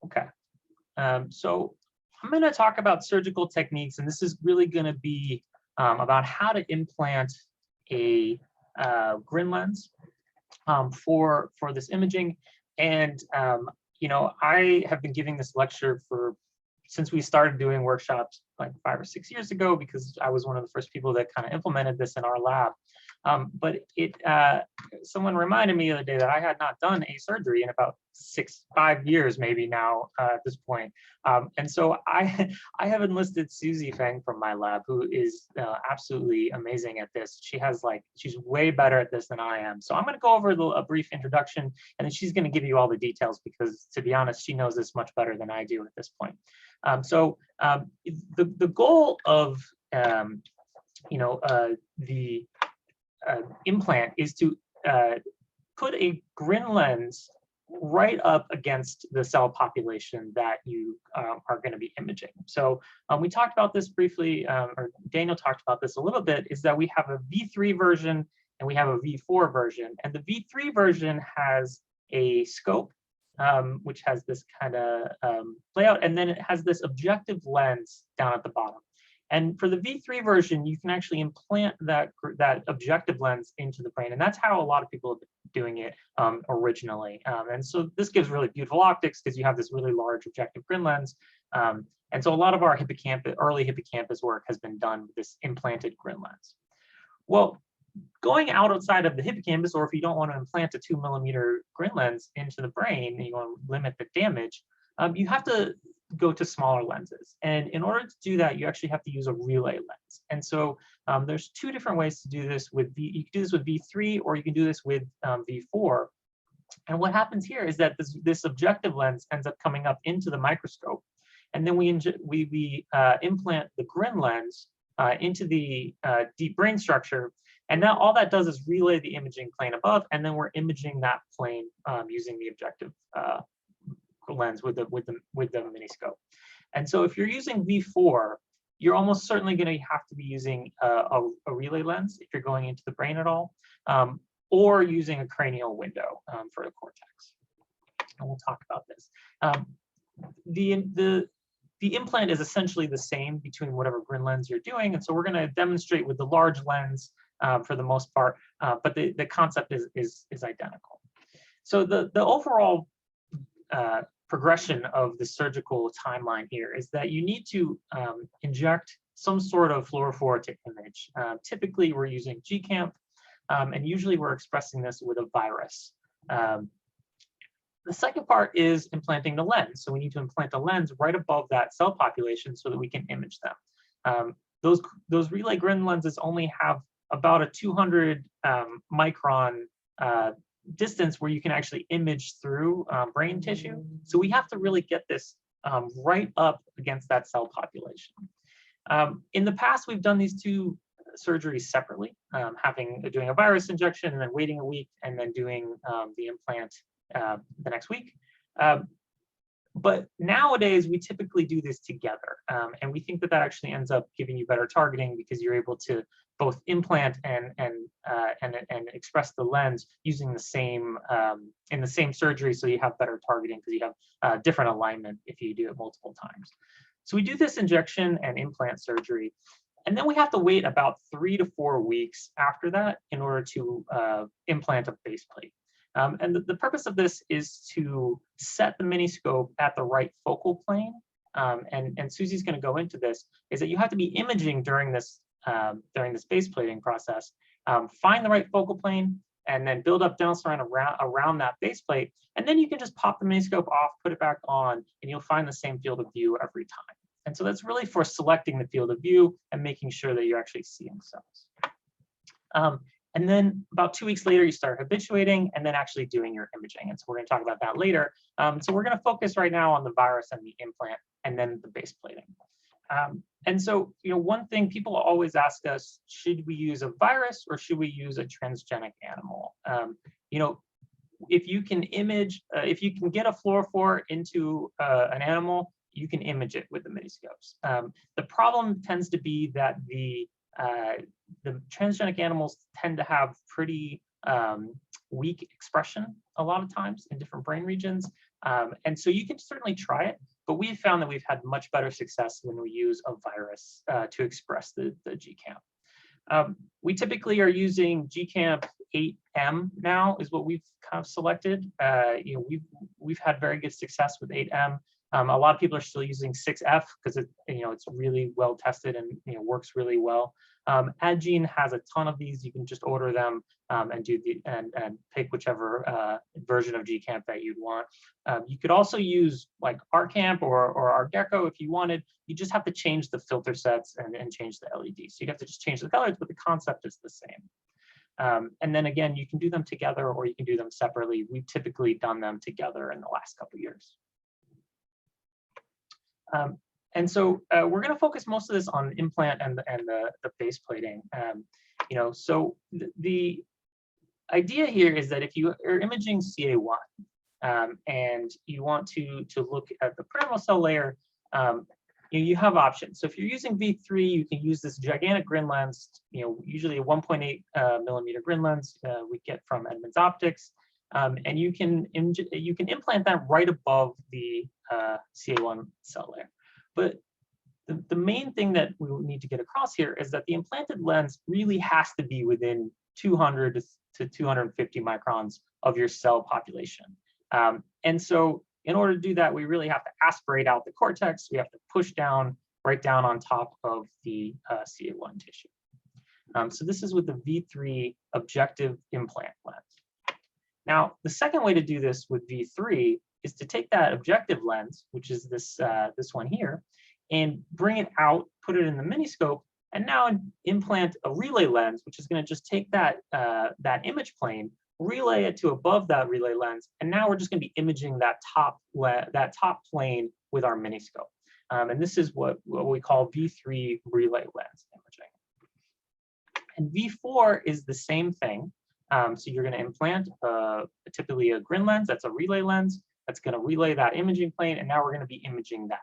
Okay, so I'm going to talk about surgical techniques, and this is really going to be about how to implant a Grin lens for this imaging. And you know, I have been giving this lecture since we started doing workshops like 5 or 6 years ago, because I was one of the first people that kind of implemented this in our lab. But someone reminded me the other day that I had not done a surgery in about 5 years, maybe now at this point. And so I have enlisted Susie Feng from my lab, who is absolutely amazing at this. She's way better at this than I am. So I'm going to go over a brief introduction, and then she's going to give you all the details, because to be honest, she knows this much better than I do at this point. The goal of the implant is to put a Grin lens right up against the cell population that you are going to be imaging. So we talked about this briefly, or Daniel talked about this a little bit, is that we have a V3 version and we have a V4 version. And the V3 version has a scope, which has this kind of layout, and then it has this objective lens down at the bottom. And for the V3 version, you can actually implant that objective lens into the brain. And that's how a lot of people have been doing it originally. And so this gives really beautiful optics, because you have this really large objective Grin lens. And so a lot of our early hippocampus work has been done with this implanted Grin lens. Well, going outside of the hippocampus, or if you don't want to implant a 2mm Grin lens into the brain and you want to limit the damage, you have to go to smaller lenses. And in order to do that, you actually have to use a relay lens. And so there's 2 different ways to do this you can do this with V3, or you can do this with V4. And what happens here is that this objective lens ends up coming up into the microscope. And then we implant the Grin lens into the deep brain structure. And now all that does is relay the imaging plane above, and then we're imaging that plane using the objective lens with the Miniscope. And so if you're using V4, you're almost certainly going to have to be using a relay lens if you're going into the brain at all, or using a cranial window for the cortex. And we'll talk about this. The implant is essentially the same between whatever Grin lens you're doing, and so we're going to demonstrate with the large lens for the most part, but the concept is identical. So the overall progression of the surgical timeline here is that you need to inject some sort of fluorophoric image. Typically, we're using GCamp, and usually we're expressing this with a virus. The second part is implanting the lens. So we need to implant a lens right above that cell population so that we can image them. Those relay Grin lenses only have about a 200 micron distance where you can actually image through brain tissue. So we have to really get this right up against that cell population. In the past, we've done these 2 surgeries separately, doing a virus injection and then waiting a week and then doing the implant the next week. But nowadays, we typically do this together. And we think that actually ends up giving you better targeting, because you're able to both implant and express the lens using the same in the same surgery, so you have better targeting because you have different alignment if you do it multiple times. So we do this injection and implant surgery, and then we have to wait about 3 to 4 weeks after that in order to implant a baseplate. And the purpose of this is to set the Miniscope at the right focal plane. And Susie's going to go into this, is that you have to be imaging during this base plating process, find the right focal plane, and then build up dental surround around that base plate. And then you can just pop the Miniscope off, put it back on, and you'll find the same field of view every time. And so that's really for selecting the field of view and making sure that you're actually seeing cells. And then about 2 weeks later, you start habituating and then actually doing your imaging. And so we're going to talk about that later. So we're going to focus right now on the virus and the implant and then the base plating. And so, one thing people always ask us, should we use a virus or should we use a transgenic animal? If you can if you can get a fluorophore into an animal, you can image it with the Miniscopes. The problem tends to be that the transgenic animals tend to have pretty weak expression a lot of times in different brain regions. And so you can certainly try it, but we've found that we've had much better success when we use a virus to express the GCamp. We typically are using GCamp 8M now is what we've kind of selected. We've had very good success with 8M. A lot of people are still using 6F because it's really well tested and works really well. Adgene has a ton of these. You can just order them and pick whichever version of GCamp that you'd want. You could also use like RCamp or RGecko if you wanted. You just have to change the filter sets and change the LEDs. So you'd have to just change the colors, but the concept is the same. And then again, you can do them together or you can do them separately. We've typically done them together in the last couple of years. And so we're going to focus most of this on implant and the base plating. So the idea here is that if you are imaging CA1 and you want to look at the perimeral cell layer, you have options. So if you're using V3, you can use this gigantic Grin lens, usually a 1.8 millimeter Grin lens we get from Edmunds Optics. And you can implant that right above the CA1 cell layer. But the main thing that we need to get across here is that the implanted lens really has to be within 200 to 250 microns of your cell population. And so in order to do that, we really have to aspirate out the cortex. We have to push down right down on top of the CA1 tissue. So this is with the V3 objective implant lens. Now, the second way to do this with V3 is to take that objective lens, which is this one here, and bring it out, put it in the Miniscope, and now implant a relay lens, which is going to just take that image plane, relay it to above that relay lens, and now we're just going to be imaging that top plane with our Miniscope. And this is what we call V3 relay lens imaging. And V4 is the same thing. So you're going to implant typically a Grin lens, that's a relay lens, that's going to relay that imaging plane, and now we're going to be imaging that.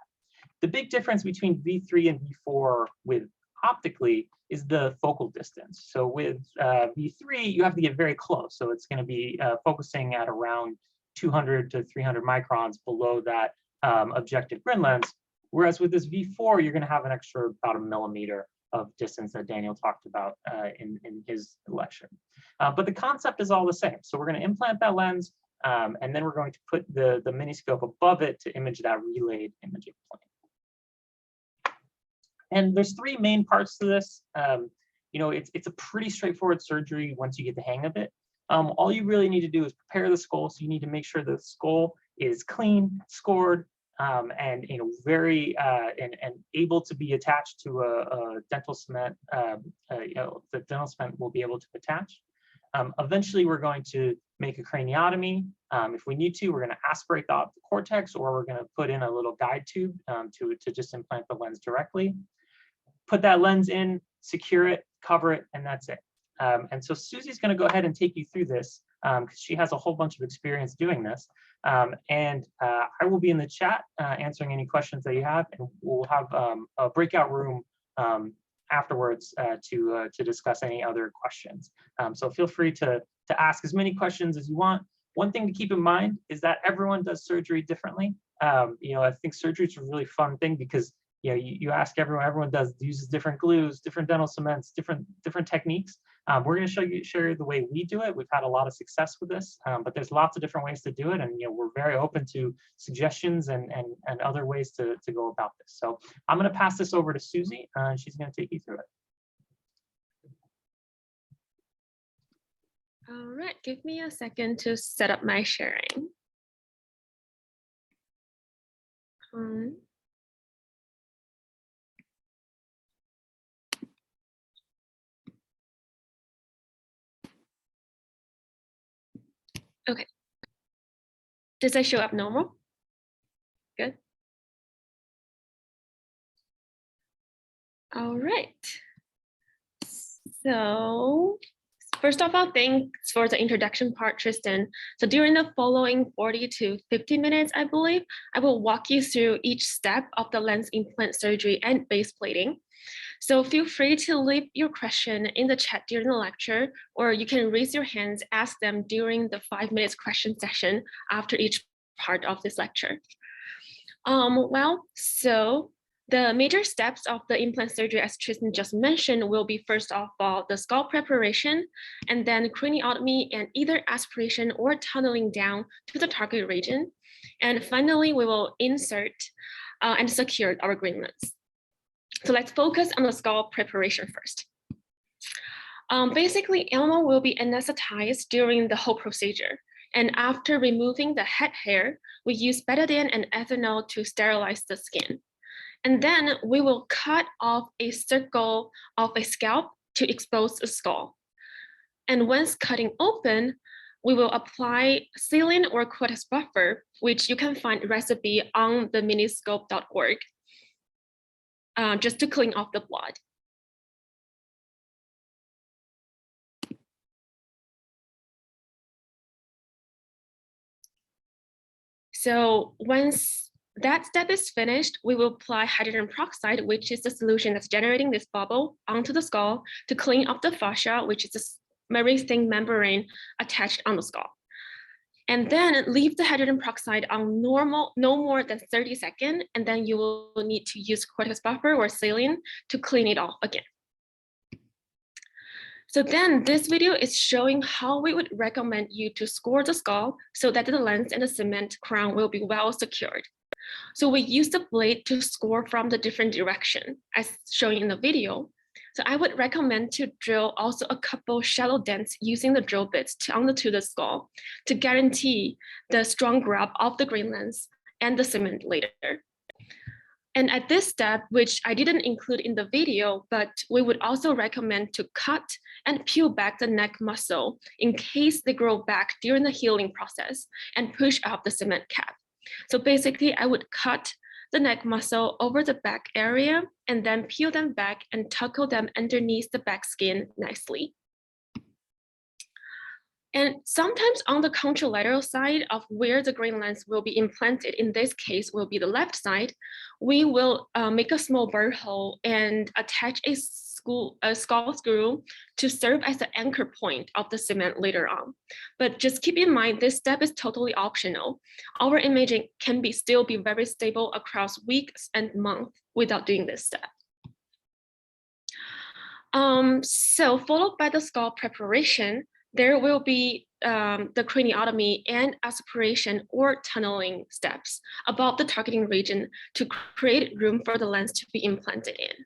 The big difference between V3 and V4 with optically is the focal distance. So with V3, you have to get very close. So it's going to be focusing at around 200 to 300 microns below that objective Grin lens. Whereas with this V4, you're going to have an extra about 1 millimeter of distance that Daniel talked about in his lecture. But the concept is all the same. So we're going to implant that lens, and then we're going to put the Miniscope above it to image that relayed imaging plane. And there's 3 main parts to this. It's a pretty straightforward surgery once you get the hang of it. All you really need to do is prepare the skull. So you need to make sure the skull is clean, scored, and very and able to be attached to a dental cement. The dental cement will be able to attach. Eventually, we're going to make a craniotomy. If we need to, we're going to aspirate the optic cortex, or we're going to put in a little guide tube to just implant the lens directly. Put that lens in, secure it, cover it, and that's it. And so Susie's going to go ahead and take you through this because she has a whole bunch of experience doing this. And I will be in the chat answering any questions that you have, and we'll have a breakout room afterwards to discuss any other questions. So feel free to ask as many questions as you want. One thing to keep in mind is that everyone does surgery differently. I think surgery is a really fun thing because you ask everyone uses different glues, different dental cements, different techniques. We're going to show you the way we do it. We've had a lot of success with this, but there's lots of different ways to do it, and we're very open to suggestions and other ways to go about this. So I'm going to pass this over to Susie, and she's going to take you through it. All right, give me a second to set up my sharing. Okay. Does that show up normal? Good. All right. So first of all, thanks for the introduction part, Tristan. So during the following 40 to 50 minutes, I believe, I will walk you through each step of the lens implant surgery and base plating. So feel free to leave your question in the chat during the lecture, or you can raise your hands, ask them during the 5 minutes question session after each part of this lecture. So the major steps of the implant surgery, as Tristan just mentioned, will be first of all the skull preparation, and then craniotomy and either aspiration or tunneling down to the target region. And finally, we will insert and secure our Grin lens. So let's focus on the skull preparation first. Basically, animal will be anesthetized during the whole procedure. And after removing the head hair, we use betadine and ethanol to sterilize the skin. And then we will cut off a circle of a scalp to expose the skull. And once cutting open, we will apply saline or cortex buffer, which you can find recipe on the miniscope.org, just to clean off the blood. So once that step is finished, we will apply hydrogen peroxide, which is the solution that's generating this bubble, onto the skull to clean up the fascia, which is a very thin membrane attached on the skull. And then leave the hydrogen peroxide on no more than 30 seconds, and then you will need to use cortex buffer or saline to clean it off again. So then this video is showing how we would recommend you to score the skull so that the lens and the cement crown will be well secured. So we use the blade to score from the different direction as shown in the video. So I would recommend to drill also a couple shallow dents using the drill bits onto the skull to guarantee the strong grab of the Grin lens and the cement later. And at this step, which I didn't include in the video, but we would also recommend to cut and peel back the neck muscle in case they grow back during the healing process and push up the cement cap. So basically, I would cut the neck muscle over the back area and then peel them back and tuckle them underneath the back skin nicely. And sometimes on the contralateral side of where the Grin lens will be implanted, in this case will be the left side, we will make a small burr hole and attach a skull screw to serve as the anchor point of the cement later on. But just keep in mind, this step is totally optional. Our imaging can still be very stable across weeks and months without doing this step. So followed by the skull preparation, there will be the craniotomy and aspiration or tunneling steps above the targeting region to create room for the lens to be implanted in.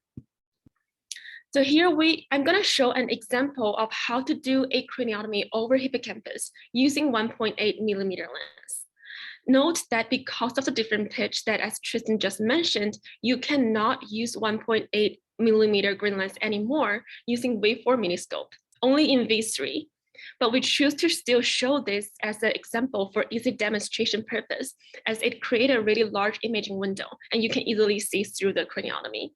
So here I'm going to show an example of how to do a craniotomy over hippocampus using 1.8 millimeter lens. Note that because of the different pitch that, as Tristan just mentioned, you cannot use 1.8 millimeter Grin lens anymore using Wave 4 Miniscope, only in V3. But we choose to still show this as an example for easy demonstration purpose, as it creates a really large imaging window and you can easily see through the craniotomy.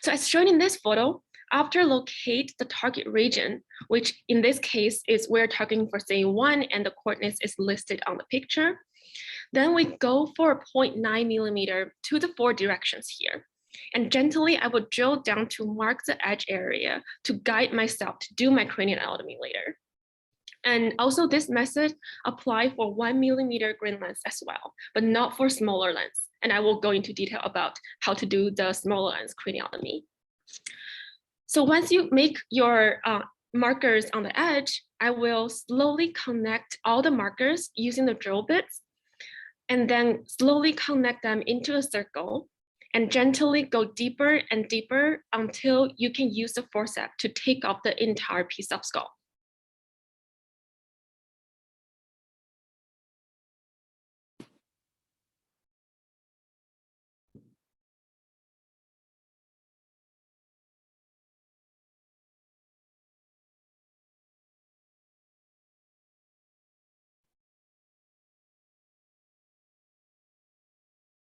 So as shown in this photo, after locate the target region, which in this case is where targeting for say 1 and the coordinates is listed on the picture, then we go for 0.9 millimeter to the 4 directions here. And gently, I would drill down to mark the edge area to guide myself to do my craniotomy later. And also this method apply for 1 millimeter Grin lens as well, but not for smaller lens. And I will go into detail about how to do the smaller lens craniotomy. So once you make your markers on the edge, I will slowly connect all the markers using the drill bits and then slowly connect them into a circle and gently go deeper and deeper until you can use the forceps to take off the entire piece of skull.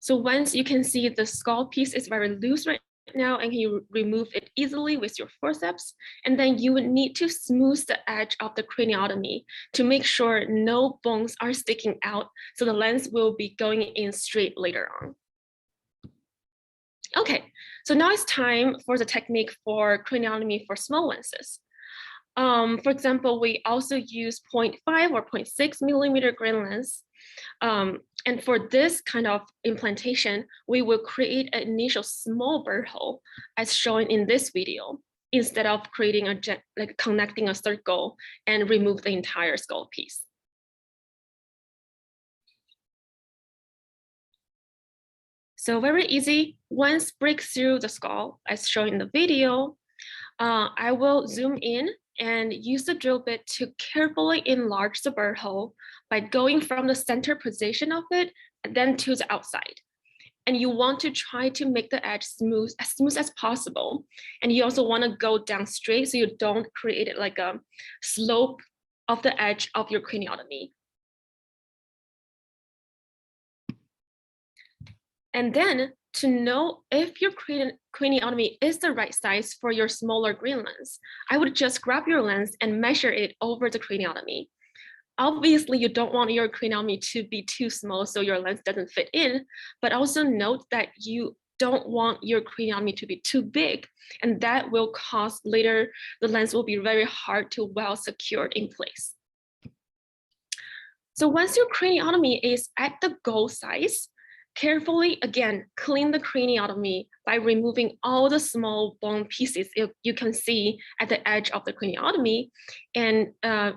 So once you can see the skull piece is very loose right now and you remove it easily with your forceps, and then you would need to smooth the edge of the craniotomy to make sure no bones are sticking out, so the lens will be going in straight later on. Okay, so now it's time for the technique for craniotomy for small lenses. For example, we also use 0.5 or 0.6 millimeter Grin lens. And for this kind of implantation, we will create an initial small burr hole as shown in this video, instead of creating connecting a circle and remove the entire skull piece. So very easy. Once break through the skull, as shown in the video, I will zoom in and use the drill bit to carefully enlarge the burr hole by going from the center position of it and then to the outside. And you want to try to make the edge smooth as possible. And you also want to go down straight so you don't create it like a slope of the edge of your craniotomy. And then to know if your craniotomy is the right size for your smaller Grin lens, I would just grab your lens and measure it over the craniotomy. Obviously, you don't want your craniotomy to be too small so your lens doesn't fit in, but also note that you don't want your craniotomy to be too big, and that will cause later the lens will be very hard to well secured in place. So once your craniotomy is at the goal size, carefully, again, clean the craniotomy by removing all the small bone pieces you can see at the edge of the craniotomy, and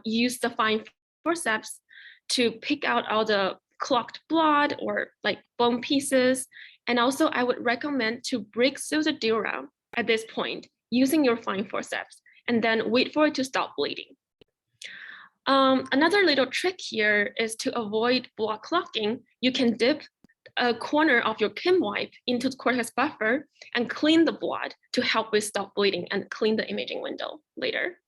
use the fine forceps to pick out all the clogged blood or like bone pieces. And also I would recommend to break through the dura at this point using your fine forceps and then wait for it to stop bleeding. Another little trick here is to avoid blood clogging. You can dip a corner of your Kim wipe into the cortex buffer and clean the blood to help with stop bleeding and clean the imaging window later.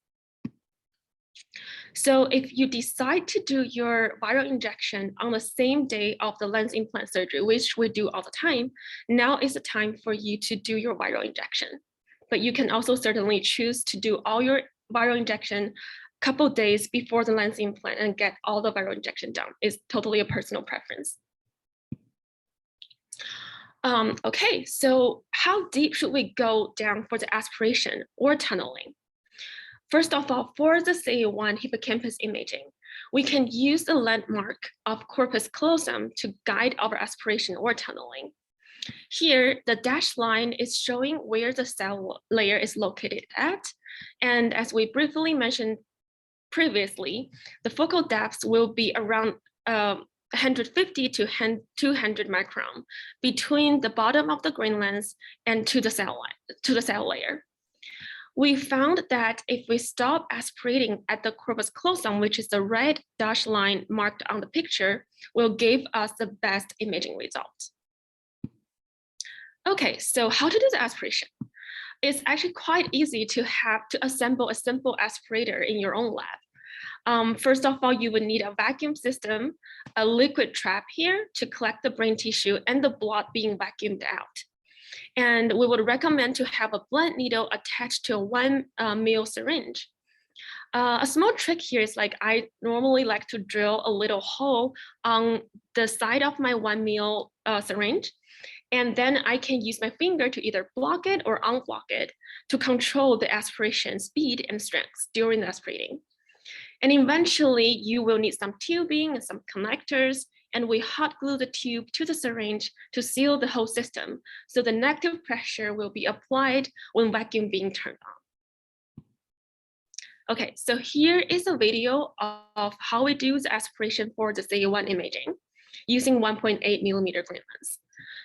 So if you decide to do your viral injection on the same day of the lens implant surgery, which we do all the time, now is the time for you to do your viral injection. But you can also certainly choose to do all your viral injection a couple days before the lens implant and get all the viral injection done. It's totally a personal preference. Okay, so how deep should we go down for the aspiration or tunneling? First of all, for the CA1 hippocampus imaging, we can use the landmark of corpus callosum to guide our aspiration or tunneling. Here, the dashed line is showing where the cell layer is located at. And as we briefly mentioned previously, the focal depths will be around 150 to 200 micron between the bottom of the Grin lens and to the cell layer. We found that if we stop aspirating at the corpus callosum, which is the red dashed line marked on the picture, will give us the best imaging results. Okay, so how to do the aspiration? It's actually quite easy to assemble a simple aspirator in your own lab. First of all, you would need a vacuum system, a liquid trap here to collect the brain tissue and the blood being vacuumed out. And we would recommend to have a blunt needle attached to a 1 ml syringe. A small trick here is like I normally like to drill a little hole on the side of my 1 ml syringe. And then I can use my finger to either block it or unblock it to control the aspiration speed and strength during the aspirating. And eventually you will need some tubing and some connectors, and we hot glue the tube to the syringe to seal the whole system. So the negative pressure will be applied when vacuum being turned on. Okay, so here is a video of how we do the aspiration for the CA1 imaging using 1.8 millimeter Grin lens.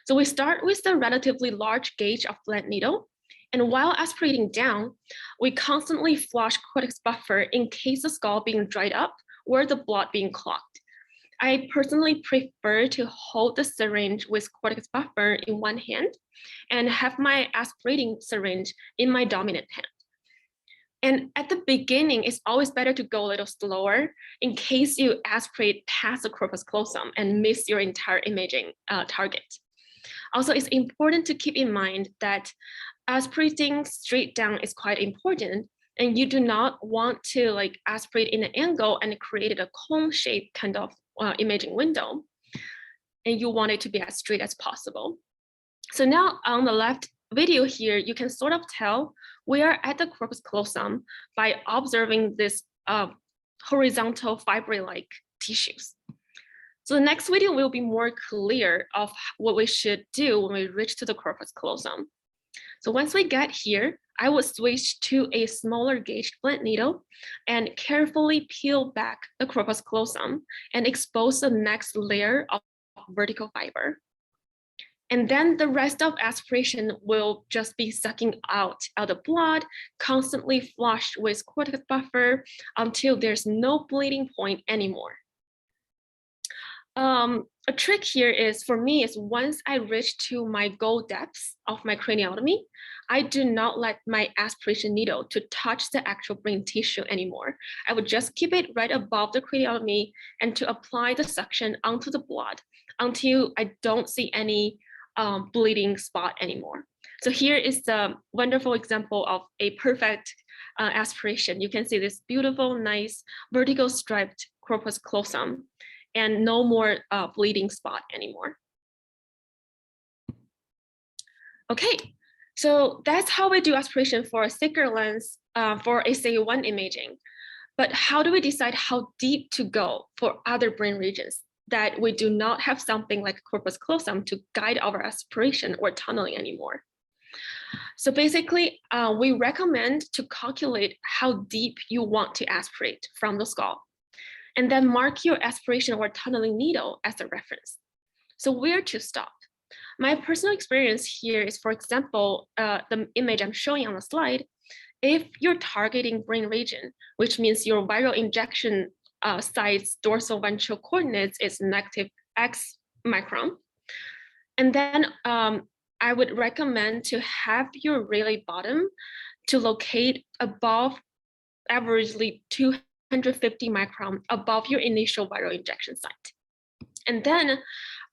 So we start with the relatively large gauge of blunt needle. And while aspirating down, we constantly flush cortex buffer in case the skull being dried up or the blood being clogged. I personally prefer to hold the syringe with cortex buffer in one hand and have my aspirating syringe in my dominant hand. And at the beginning, it's always better to go a little slower in case you aspirate past the corpus callosum and miss your entire imaging target. Also, it's important to keep in mind that aspirating straight down is quite important, and you do not want to like aspirate in an angle and create a cone-shaped kind of imaging window, and you want it to be as straight as possible. So now on the left video here, you can sort of tell we are at the corpus callosum by observing this horizontal fibril-like tissues. So the next video will be more clear of what we should do when we reach to the corpus callosum. So once we get here, I will switch to a smaller gauge blunt needle and carefully peel back the corpus callosum and expose the next layer of vertical fiber. And then the rest of aspiration will just be sucking out the blood, constantly flushed with cortex buffer until there's no bleeding point anymore. A trick here is, for me, is once I reach to my goal depths of my craniotomy, I do not let my aspiration needle to touch the actual brain tissue anymore. I would just keep it right above the craniotomy and to apply the suction onto the blood until I don't see any bleeding spot anymore. So here is the wonderful example of a perfect aspiration. You can see this beautiful, nice vertical striped corpus callosum and no more bleeding spot anymore. Okay, so that's how we do aspiration for a thicker lens for ACA1 imaging. But how do we decide how deep to go for other brain regions that we do not have something like corpus callosum to guide our aspiration or tunneling anymore? So basically, we recommend to calculate how deep you want to aspirate from the skull, and then mark your aspiration or tunneling needle as a reference. So where to stop? My personal experience here is, for example, the image I'm showing on the slide. If you're targeting brain region, which means your viral injection site's dorsal ventral coordinates is negative X micron, and then I would recommend to have your Rayleigh bottom to locate above averagely 250 micron above your initial viral injection site. And then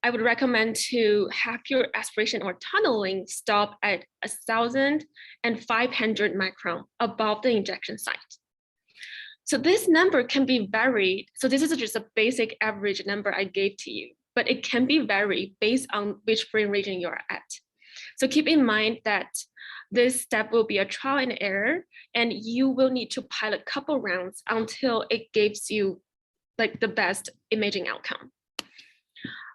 I would recommend to have your aspiration or tunneling stop at 1,500 micron above the injection site. So this number can be varied. So this is just a basic average number I gave to you, but it can be varied based on which brain region you're at. So keep in mind that this step will be a trial and error, and you will need to pilot a couple rounds until it gives you like the best imaging outcome.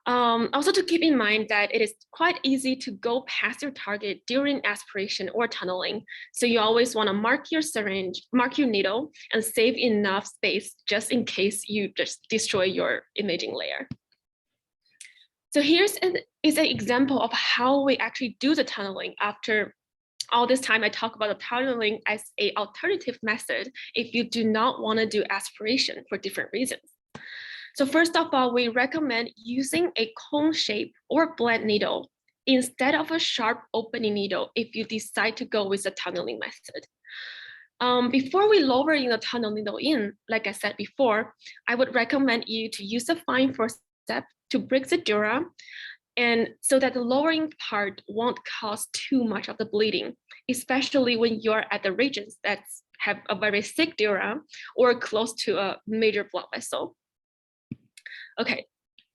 Also to keep in mind that it is quite easy to go past your target during aspiration or tunneling. So you always want to mark your syringe, mark your needle, and save enough space just in case you just destroy your imaging layer. So here's an example of how we actually do the tunneling. After all this time, I talk about the tunneling as an alternative method if you do not want to do aspiration for different reasons. So first of all, we recommend using a cone shape or blunt needle instead of a sharp opening needle if you decide to go with the tunneling method. Before we lowering the tunnel needle in, like I said before, I would recommend you to use the fine force step to break the dura, and so that the lowering part won't cause too much of the bleeding, especially when you're at the regions that have a very thick dura or close to a major blood vessel. Okay,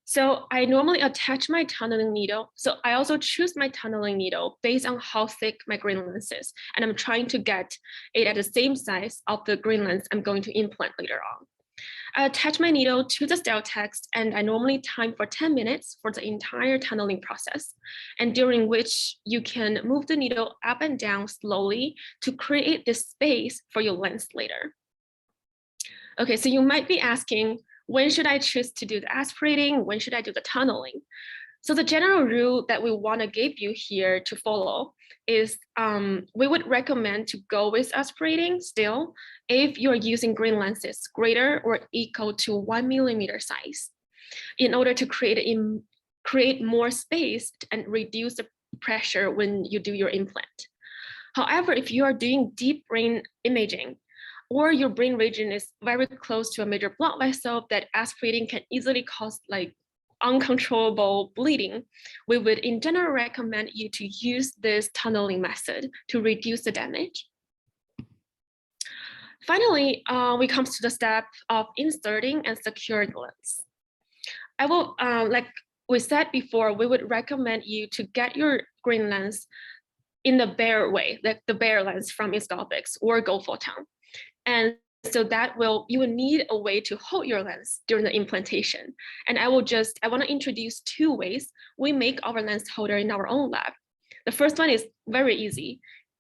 so I normally attach my tunneling needle. So I also choose my tunneling needle based on how thick my Grin lens is. And I'm trying to get it at the same size of the Grin lens I'm going to implant later on. I attach my needle to the style text, and I normally time for 10 minutes for the entire tunneling process, and during which you can move the needle up and down slowly to create this space for your lens later. Okay, so you might be asking, when should I choose to do the aspirating? When should I do the tunneling? So the general rule that we want to give you here to follow is we would recommend to go with aspirating still if you're using Grin lenses greater or equal to 1 millimeter size in order to create more space and reduce the pressure when you do your implant. However, if you are doing deep brain imaging, or your brain region is very close to a major blood vessel that aspirating can easily cause like uncontrollable bleeding, we would in general recommend you to use this tunneling method to reduce the damage. Finally, we come to the step of inserting and securing the lens. I will, like we said before, we would recommend you to get your Grin lens in the bare way, like the bare lens from Miniscopes or Gold Photon. And so that you will need a way to hold your lens during the implantation. And I want to introduce 2 ways we make our lens holder in our own lab. The first one is very easy.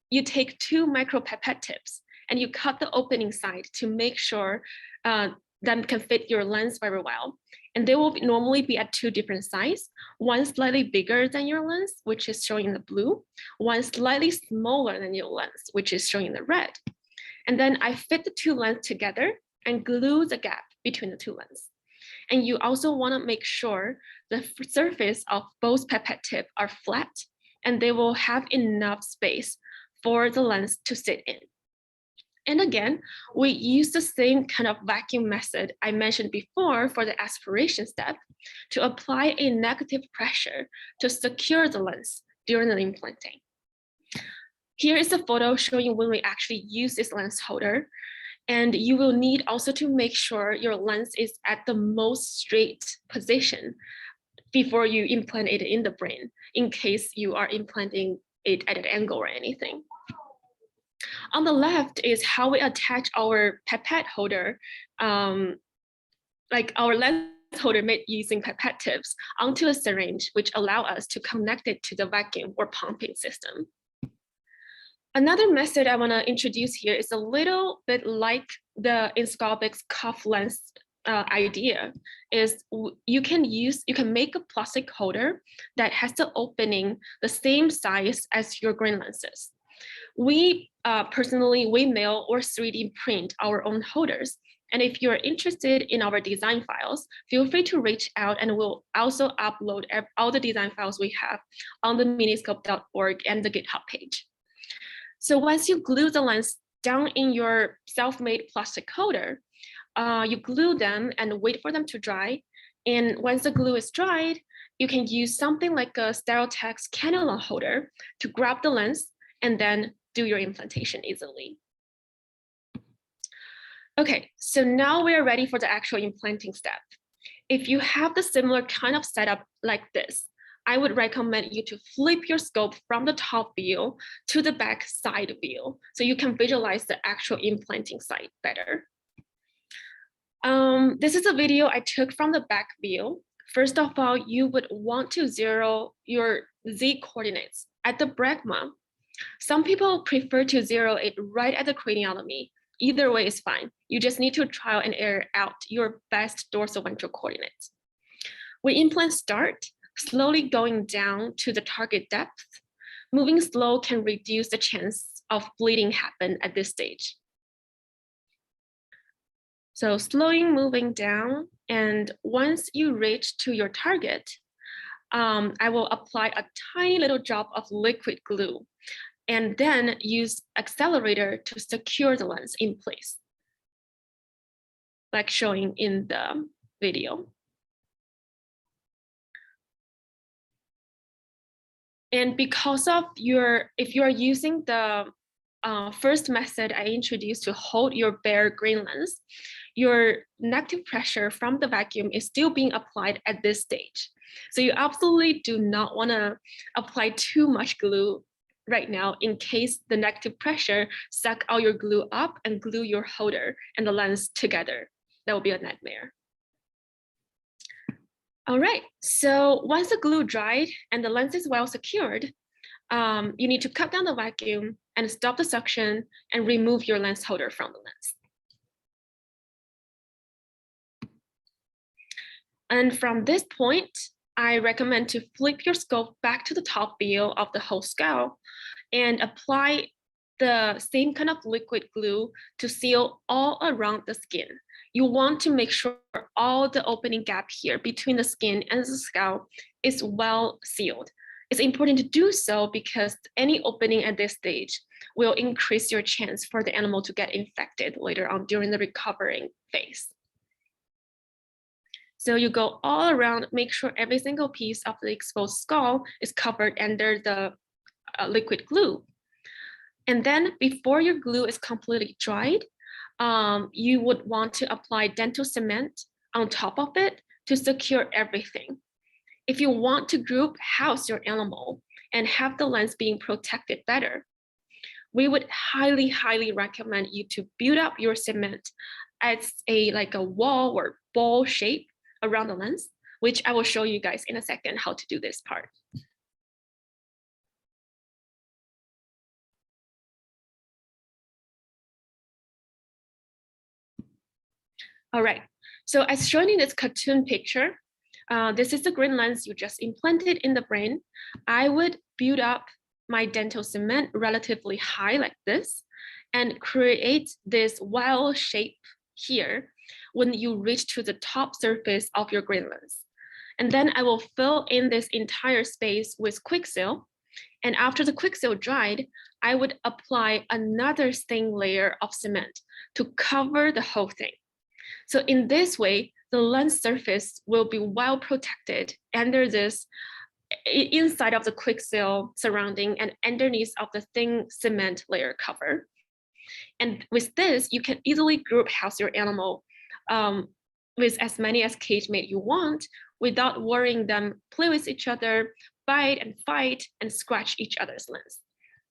You take 2 micropipette tips and you cut the opening side to make sure that can fit your lens very well. And they will normally be at 2 different sizes, one slightly bigger than your lens, which is showing in the blue, one slightly smaller than your lens, which is showing in the red. And then I fit the 2 lenses together and glue the gap between the 2 lenses. And you also want to make sure the surface of both pipette tips are flat and they will have enough space for the lens to sit in. And again, we use the same kind of vacuum method I mentioned before for the aspiration step to apply a negative pressure to secure the lens during the implanting. Here is a photo showing when we actually use this lens holder. And you will need also to make sure your lens is at the most straight position before you implant it in the brain, in case you are implanting it at an angle or anything. On the left is how we attach our pipette holder, like our lens holder made using pipette tips, onto a syringe, which allow us to connect it to the vacuum or pumping system. Another method I want to introduce here is a little bit like the Inscope's cuff lens idea. Is you can make a plastic holder that has the opening the same size as your Grin lenses. We personally mail or 3D print our own holders. And if you're interested in our design files, feel free to reach out, and we'll also upload all the design files we have on the miniscope.org and the GitHub page. So once you glue the lens down in your self-made plastic holder, you glue them and wait for them to dry. And once the glue is dried, you can use something like a Stereotex cannula holder to grab the lens and then do your implantation easily. Okay, so now we are ready for the actual implanting step. If you have the similar kind of setup like this, I would recommend you to flip your scope from the top view to the back side view so you can visualize the actual implanting site better. This is a video I took from the back view. First of all, you would want to zero your Z coordinates at the brecma. Some people prefer to zero it right at the craniotomy. Either way is fine. You just need to trial and error out your best dorsal-ventral coordinates. When implants start, slowly going down to the target depth, moving slow can reduce the chance of bleeding happen at this stage. So slowing moving down, and once you reach to your target, I will apply a tiny little drop of liquid glue and then use accelerator to secure the lens in place, like showing in the video. And because of if you are using the first method I introduced to hold your bare Grin lens, your negative pressure from the vacuum is still being applied at this stage. So you absolutely do not want to apply too much glue right now in case the negative pressure suck all your glue up and glue your holder and the lens together. That will be a nightmare. All right, so once the glue dried and the lens is well secured, you need to cut down the vacuum and stop the suction and remove your lens holder from the lens. And from this point, I recommend to flip your scope back to the top view of the whole skull and apply the same kind of liquid glue to seal all around the skin. You want to make sure all the opening gap here between the skin and the skull is well sealed. It's important to do so because any opening at this stage will increase your chance for the animal to get infected later on during the recovering phase. So you go all around, make sure every single piece of the exposed skull is covered under the liquid glue. And then before your glue is completely dried, you would want to apply dental cement on top of it to secure everything. If you want to group house your animal and have the lens being protected better, we would highly, highly recommend you to build up your cement as like a wall or ball shape around the lens, which I will show you guys in a second how to do this part. All right, so as shown in this cartoon picture, this is the Grin lens you just implanted in the brain. I would build up my dental cement relatively high like this and create this wild shape here when you reach to the top surface of your Grin lens. And then I will fill in this entire space with quicksil. And after the quicksil dried, I would apply another thin layer of cement to cover the whole thing. So in this way, the lens surface will be well protected under this inside of the quicksil surrounding and underneath of the thin cement layer cover. And with this, you can easily group house your animal with as many as cage mate you want without worrying them play with each other, bite and fight and scratch each other's lens.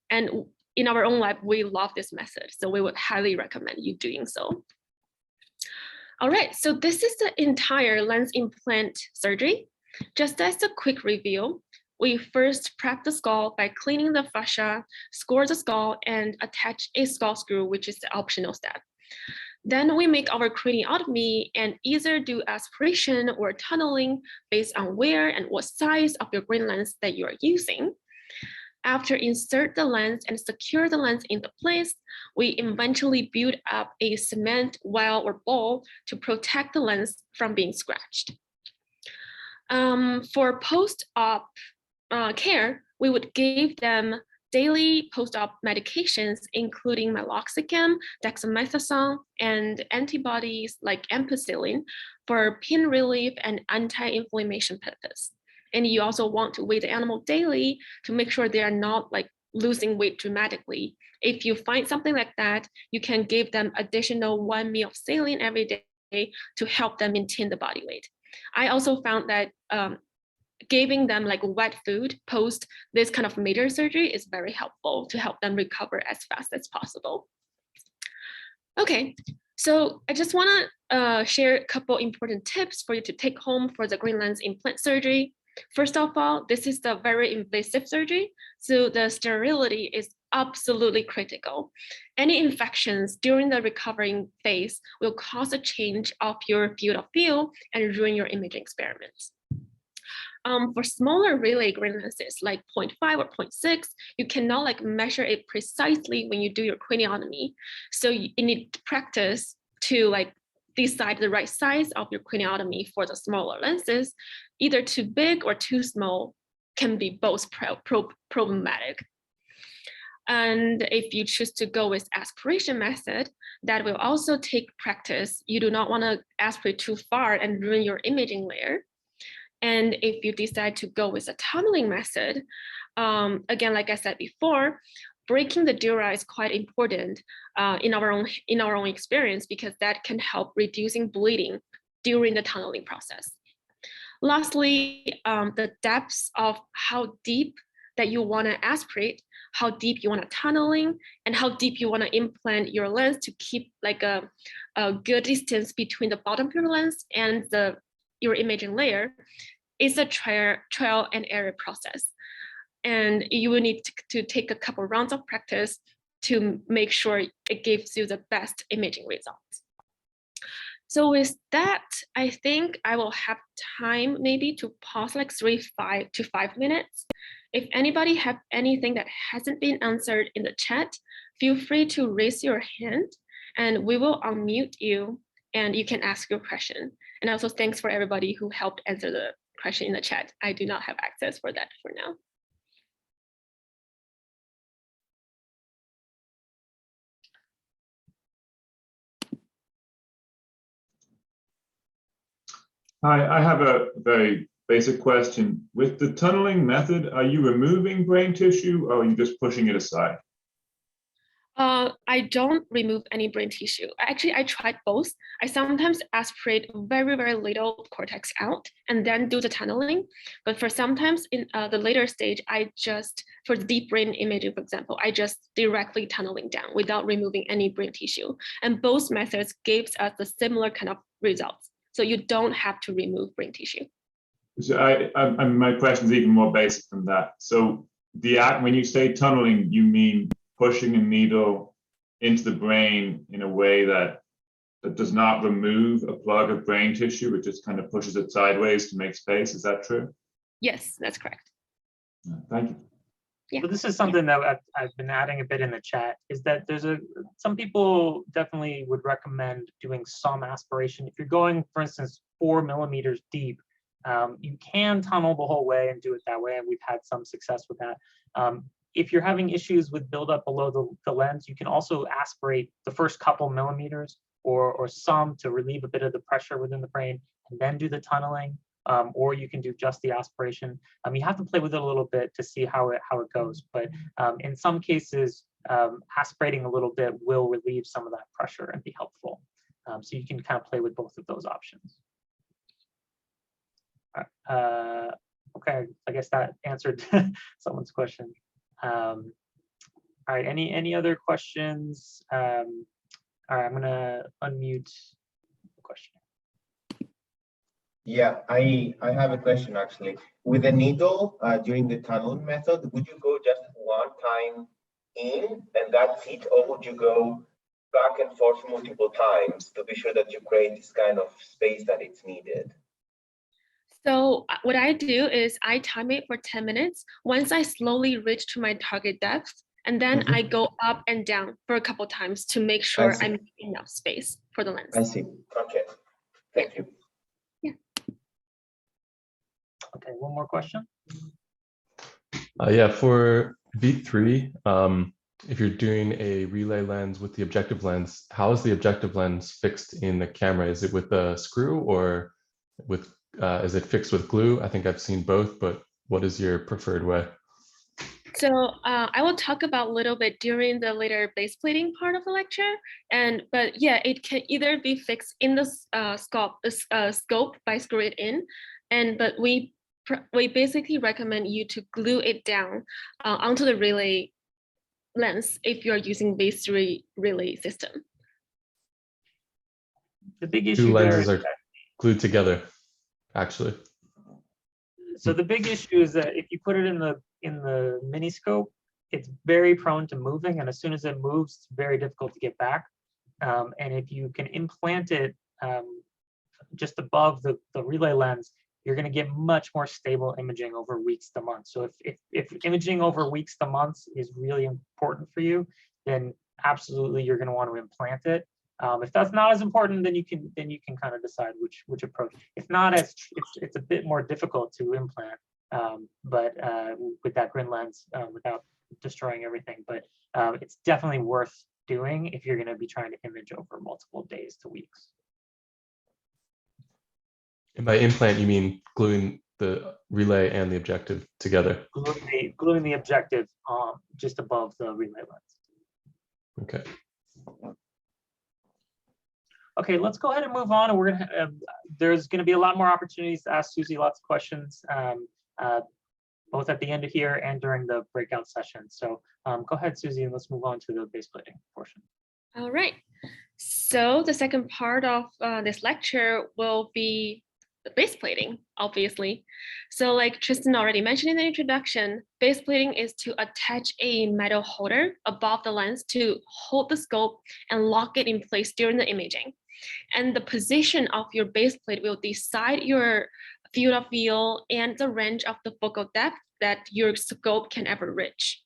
And in our own lab, we love this method. So we would highly recommend you doing so. All right, so this is the entire lens implant surgery. Just as a quick review, we first prep the skull by cleaning the fascia, score the skull, and attach a skull screw, which is the optional step. Then we make our craniotomy and either do aspiration or tunneling based on where and what size of your Grin lens that you are using. After insert the lens and secure the lens into place, we eventually build up a cement well or ball to protect the lens from being scratched. For post-op care, we would give them daily post-op medications, including meloxicam, dexamethasone, and antibodies like ampicillin for pain relief and anti-inflammation purpose. And you also want to weigh the animal daily to make sure they are not like losing weight dramatically. If you find something like that, you can give them additional 1 meal of saline every day to help them maintain the body weight. I also found that giving them like wet food post this kind of major surgery is very helpful to help them recover as fast as possible. Okay, so I just want to share a couple important tips for you to take home for the Grin lens implant surgery. First of all, this is the very invasive surgery, so the sterility is absolutely critical. Any infections during the recovering phase will cause a change of your field of view and ruin your imaging experiments. For smaller relay Grin lenses like 0.5 or 0.6, you cannot like measure it precisely when you do your craniotomy. So you need practice to like decide the right size of your craniotomy for the smaller lenses. Either too big or too small can be both problematic. And if you choose to go with aspiration method, that will also take practice. You do not want to aspirate too far and ruin your imaging layer. And if you decide to go with a tunneling method, again, like I said before, breaking the dura is quite important in our own experience, because that can help reducing bleeding during the tunneling process. Lastly, the depths of how deep that you want to aspirate, how deep you want to tunneling, and how deep you want to implant your lens to keep like a good distance between the bottom of your lens and your imaging layer is a trial and error process. And you will need to take a couple rounds of practice to make sure it gives you the best imaging results. So with that, I think I will have time maybe to pause like 5 to 5 minutes. If anybody have anything that hasn't been answered in the chat, feel free to raise your hand and we will unmute you and you can ask your question. And also thanks for everybody who helped answer the question in the chat. I do not have access for that for now. Hi, I have a very basic question. With the tunneling method, are you removing brain tissue or are you just pushing it aside? I don't remove any brain tissue. Actually, I tried both. I sometimes aspirate very, very little cortex out and then do the tunneling. But for sometimes in the later stage, for the deep brain imaging, for example, I just directly tunneling down without removing any brain tissue. And both methods gives us the similar kind of results. So you don't have to remove brain tissue. So my question is even more basic than that. So when you say tunneling, you mean pushing a needle into the brain in a way that does not remove a plug of brain tissue, it just kind of pushes it sideways to make space. Is that true? Yes, that's correct. Thank you. Yeah. So this is something that I've been adding a bit in the chat, is that some people definitely would recommend doing some aspiration. If you're going, for instance, 4 millimeters deep, you can tunnel the whole way and do it that way, and we've had some success with that. If you're having issues with buildup below the lens, you can also aspirate the first couple millimeters or some to relieve a bit of the pressure within the brain, and then do the tunneling, or you can do just the aspiration. You have to play with it a little bit to see how it goes, but in some cases, aspirating a little bit will relieve some of that pressure and be helpful. So you can kind of play with both of those options. Okay, I guess that answered someone's question. All right, any other questions? All right, I'm gonna unmute the question. Yeah, I have a question actually. With the needle during the tunneling method, would you go just one time in and that's it, or would you go back and forth multiple times to be sure that you create this kind of space that it's needed? So what I do is I time it for 10 minutes. Once I slowly reach to my target depth, and then I go up and down for a couple times to make sure I'm making enough space for the lens. I see. Okay. Thank you. Yeah. Okay, one more question. Yeah, for V3, if you're doing a relay lens with the objective lens, how is the objective lens fixed in the camera? Is it with a screw or with is it fixed with glue? I think I've seen both, but what is your preferred way? So I will talk about a little bit during the later base plating part of the lecture, but yeah, it can either be fixed in the scope by screw it in, but we basically recommend you to glue it down onto the relay lens if you're using base 3 relay system. The big issue Two lenses there are glued together, actually. So the big issue is that if you put it in the Miniscope, it's very prone to moving, and as soon as it moves, it's very difficult to get back. And if you can implant it just above the relay lens, you're going to get much more stable imaging over weeks to months. So if imaging over weeks to months is really important for you, then absolutely you're going to want to implant it. If that's not as important, then you can kind of decide which approach. If not, it's a bit more difficult to implant, but with that Grin lens without destroying everything. But it's definitely worth doing if you're going to be trying to image over multiple days to weeks. And by implant, you mean gluing the relay and the objective together? Gluing the objective just above the relay lens. Okay. Okay, let's go ahead and move on. And we're gonna there's going to be a lot more opportunities to ask Susie lots of questions, both at the end of here and during the breakout session. So go ahead, Susie, and let's move on to the base plating portion. All right. So the second part of this lecture will be the base plating, obviously. So like Tristan already mentioned in the introduction, base plating is to attach a metal holder above the lens to hold the scope and lock it in place during the imaging. And the position of your base plate will decide your field of view and the range of the focal depth that your scope can ever reach.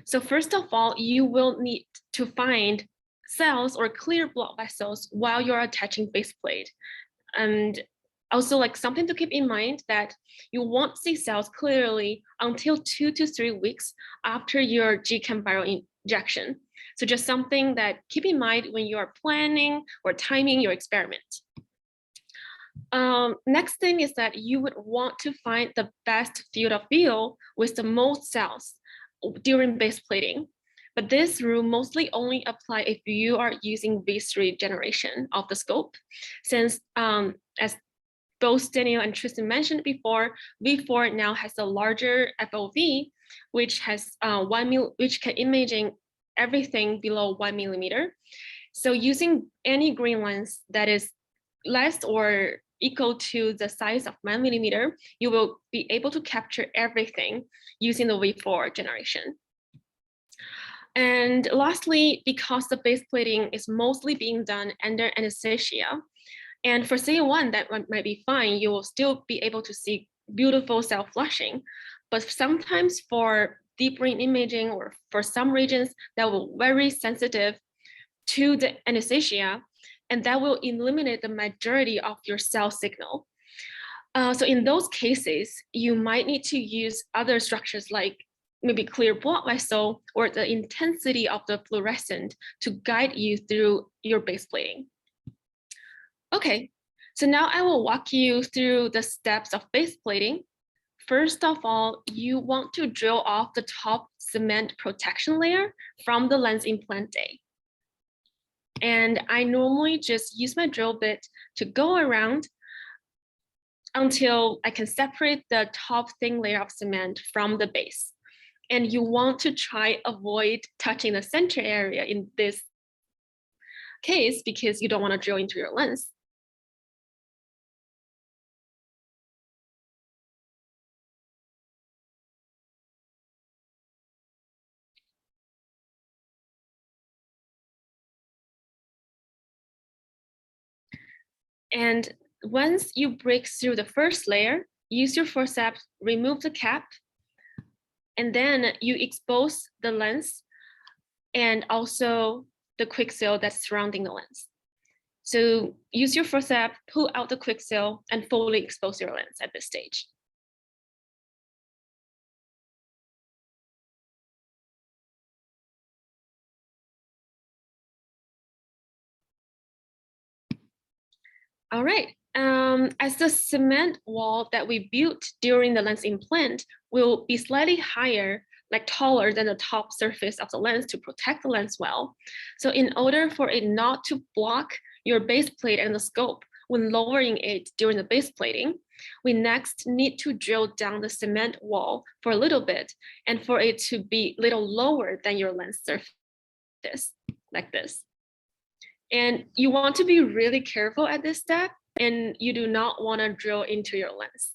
So first of all, you will need to find cells or clear blood vessels while you're attaching base plate. And also, like something to keep in mind that you won't see cells clearly until 2 to 3 weeks after your GChem viral injection. So just something that keep in mind when you are planning or timing your experiment. Next thing is that you would want to find the best field of view with the most cells during base plating. But this rule mostly only apply if you are using V3 generation of the scope, since as both Daniel and Tristan mentioned before, V4 now has a larger FOV, which has which can imaging everything below 1 millimeter. So using any Grin lens that is less or equal to the size of 1 millimeter, you will be able to capture everything using the V4 generation. And lastly, because the base plating is mostly being done under anesthesia, and for CA1, that might be fine, you will still be able to see beautiful cell flushing. But sometimes for deep brain imaging or for some regions that will very sensitive to the anesthesia, and that will eliminate the majority of your cell signal. So in those cases, you might need to use other structures like maybe clear blood vessel or the intensity of the fluorescent to guide you through your base plating. Okay, so now I will walk you through the steps of base plating. First of all, you want to drill off the top cement protection layer from the lens implant day. And I normally just use my drill bit to go around until I can separate the top thin layer of cement from the base. And you want to try avoid touching the center area in this case because you don't want to drill into your lens. And once you break through the first layer, use your forceps, remove the cap, and then you expose the lens and also the quicksil that's surrounding the lens. So use your forceps, pull out the quicksil, and fully expose your lens at this stage. All right, as the cement wall that we built during the lens implant will be slightly higher, like taller than the top surface of the lens to protect the lens well. So in order for it not to block your base plate and the scope when lowering it during the base plating, we next need to drill down the cement wall for a little bit and for it to be a little lower than your lens surface, like this. And you want to be really careful at this step, and you do not want to drill into your lens.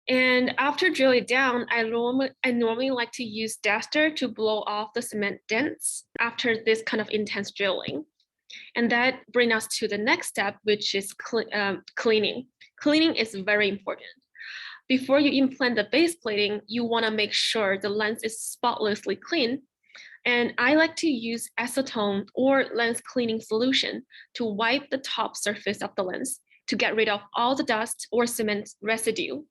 And after drilling down, I normally like to use duster to blow off the cement dents after this kind of intense drilling. And that brings us to the next step, which is cleaning. Cleaning is very important. Before you implant the base plating, you want to make sure the lens is spotlessly clean. And I like to use acetone or lens cleaning solution to wipe the top surface of the lens to get rid of all the dust or cement residue.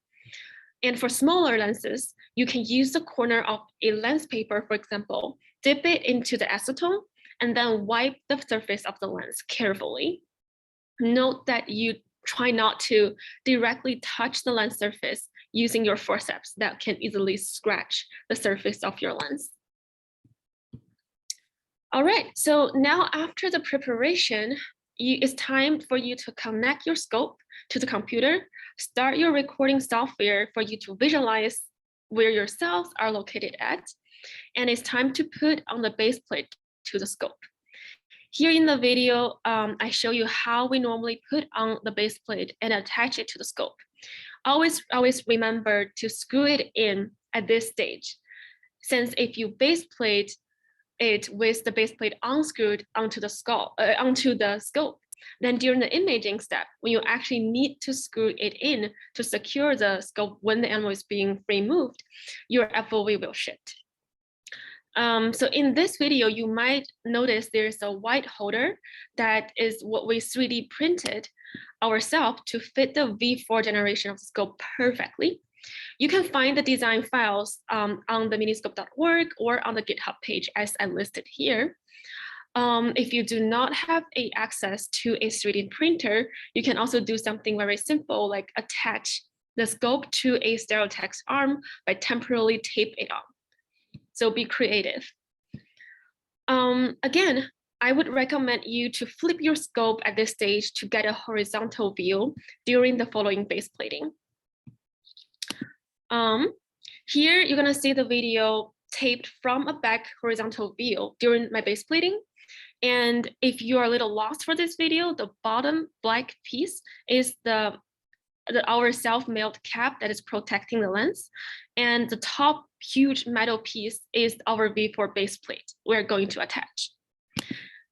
And for smaller lenses, you can use the corner of a lens paper, for example, dip it into the acetone, and then wipe the surface of the lens carefully. Note that you try not to directly touch the lens surface using your forceps that can easily scratch the surface of your lens. All right, so now after the preparation, it's time for you to connect your scope to the computer, start your recording software for you to visualize where your cells are located at, and it's time to put on the base plate to the scope. Here in the video, I show you how we normally put on the base plate and attach it to the scope. Always remember to screw it in at this stage, since if you base plate it with the base plate unscrewed onto the scope, then during the imaging step, when you actually need to screw it in to secure the scope when the animal is being removed, your FOV will shift. So in this video, you might notice there's a white holder that is what we 3D printed ourselves to fit the V4 generation of the scope perfectly. You can find the design files on the miniscope.org or on the GitHub page as I listed here. If you do not have access to a 3D printer, you can also do something very simple like attach the scope to a stereotext arm by temporarily tape it on. So be creative. Again, I would recommend you to flip your scope at this stage to get a horizontal view during the following base plating. Here, you're gonna see the video taped from a back horizontal view during my base plating. And if you are a little lost for this video, the bottom black piece is our self-milled cap that is protecting the lens. And the top huge metal piece is our V4 base plate we're going to attach.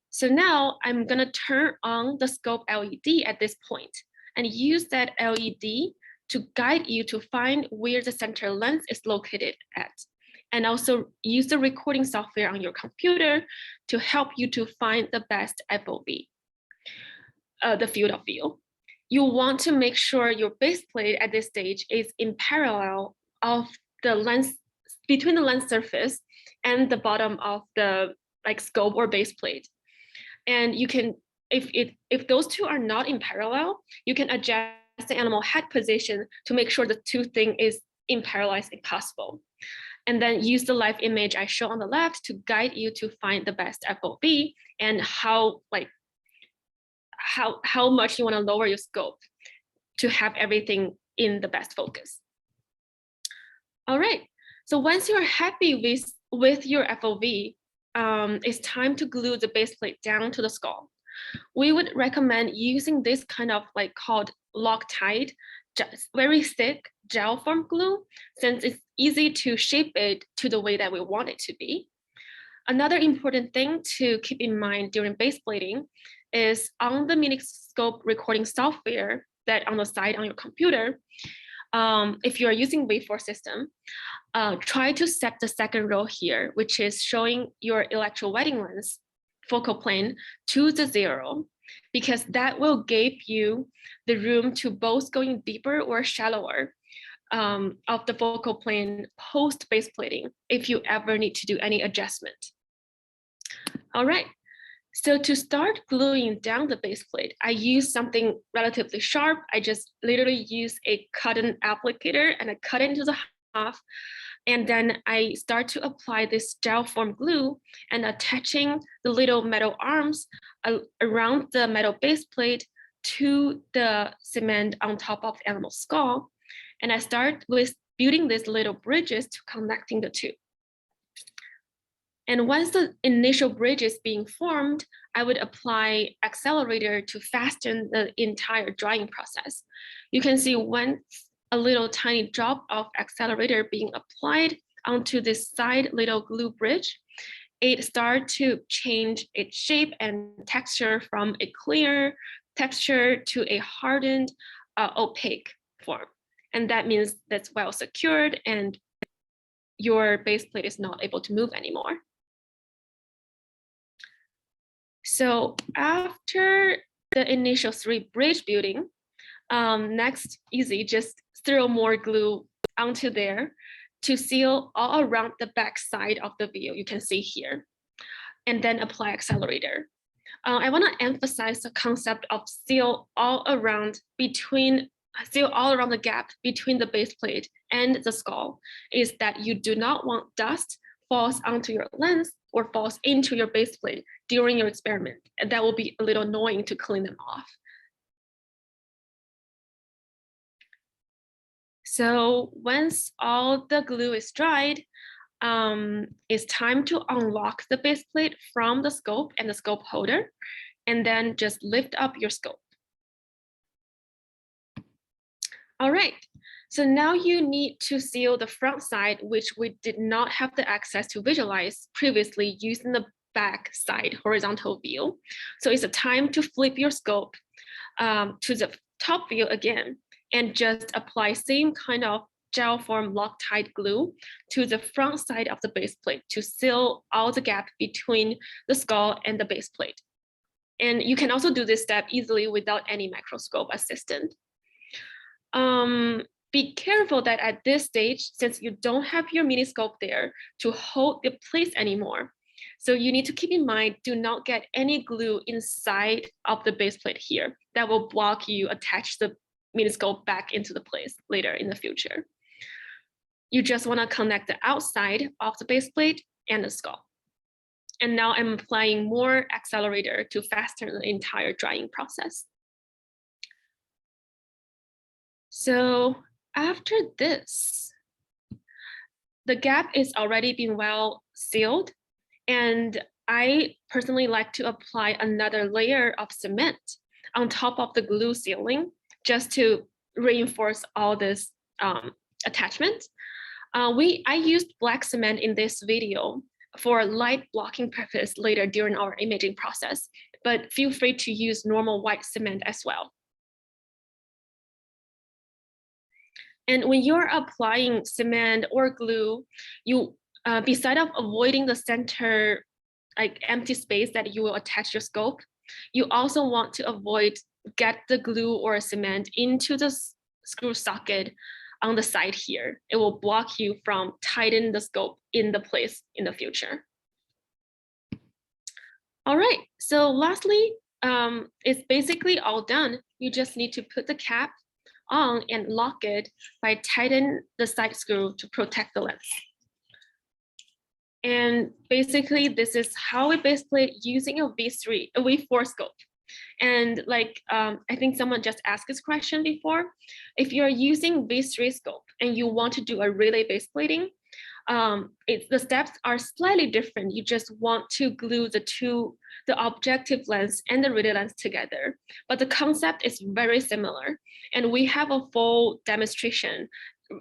So now I'm gonna turn on the scope LED at this point and use that LED to guide you to find where the center lens is located at. And also use the recording software on your computer to help you to find the best FOV, the field of view. You want to make sure your base plate at this stage is in parallel of the lens, between the lens surface and the bottom of the scope or base plate. And you can, if those two are not in parallel, you can adjust the animal head position to make sure the two things is in parallel if possible. And then use the live image I show on the left to guide you to find the best FOV and how much you want to lower your scope to have everything in the best focus. All right, so once you're happy with your FOV, it's time to glue the base plate down to the skull. We would recommend using this kind of called Loctite, just very thick gel form glue, since it's easy to shape it to the way that we want it to be. Another important thing to keep in mind during base plating is on the Miniscope recording software that on the side on your computer, if you are using V4 system, try to set the second row here, which is showing your electrowetting lens focal plane to the 0, because that will give you the room to both going deeper or shallower of the focal plane post base plating if you ever need to do any adjustment. All right, so to start gluing down the base plate, I use something relatively sharp. I just literally use a cotton applicator and I cut it into the half. And then I start to apply this gel form glue and attaching the little metal arms around the metal base plate to the cement on top of the animal skull. And I start with building these little bridges to connecting the two. And once the initial bridge is being formed, I would apply accelerator to fasten the entire drying process. You can see once a little tiny drop of accelerator being applied onto this side little glue bridge, it starts to change its shape and texture from a clear texture to a hardened, opaque form. And that means that's well secured and your base plate is not able to move anymore. So after the initial 3 bridge building, next, easy, just throw more glue onto there to seal all around the back side of the view you can see here, and then apply accelerator. I want to emphasize the concept of seal all around the gap between the base plate and the skull, is that you do not want dust falls onto your lens or falls into your base plate during your experiment, and that will be a little annoying to clean them off. So once all the glue is dried, it's time to unlock the base plate from the scope and the scope holder, and then just lift up your scope. All right, so now you need to seal the front side, which we did not have the access to visualize previously using the back side horizontal view. So it's a time to flip your scope to the top view again, and just apply same kind of gel form Loctite glue to the front side of the base plate to seal all the gap between the skull and the base plate. And you can also do this step easily without any microscope assistant. Be careful that at this stage, since you don't have your Miniscope there to hold the place anymore, so you need to keep in mind, do not get any glue inside of the base plate here. That will block you attach the Miniscope back into the place later in the future. You just want to connect the outside of the base plate and the skull. And now I'm applying more accelerator to fasten the entire drying process. So after this, the gap is already been well sealed, and I personally like to apply another layer of cement on top of the glue sealing just to reinforce all this attachment. I used black cement in this video for light blocking purpose later during our imaging process, but feel free to use normal white cement as well. And when you're applying cement or glue, you, beside of avoiding the center like empty space that you will attach your scope, you also want to avoid get the glue or cement into the screw socket on the side here. It will block you from tighten the scope in the place in the future. All right, so lastly, it's basically all done. You just need to put the cap on and lock it by tighten the side screw to protect the lens. And basically, this is how we base plate using a V4 scope. And like, I think someone just asked this question before. If you're using V3 scope and you want to do a relay base plating, the steps are slightly different. You just want to glue the objective lens and the relay lens together. But the concept is very similar. And we have a full demonstration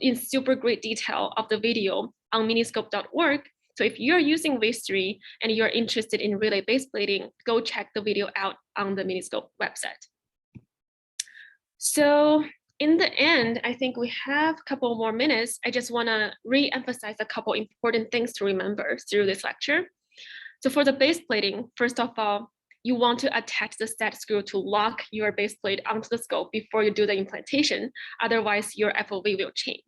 in super great detail of the video on miniscope.org. So if you're using V3 and you're interested in relay base plating, go check the video out on the Miniscope website. So in the end, I think we have a couple more minutes. I just want to re-emphasize a couple important things to remember through this lecture. So for the base plating, first of all, you want to attach the set screw to lock your base plate onto the scope before you do the implantation. Otherwise, your FOV will change.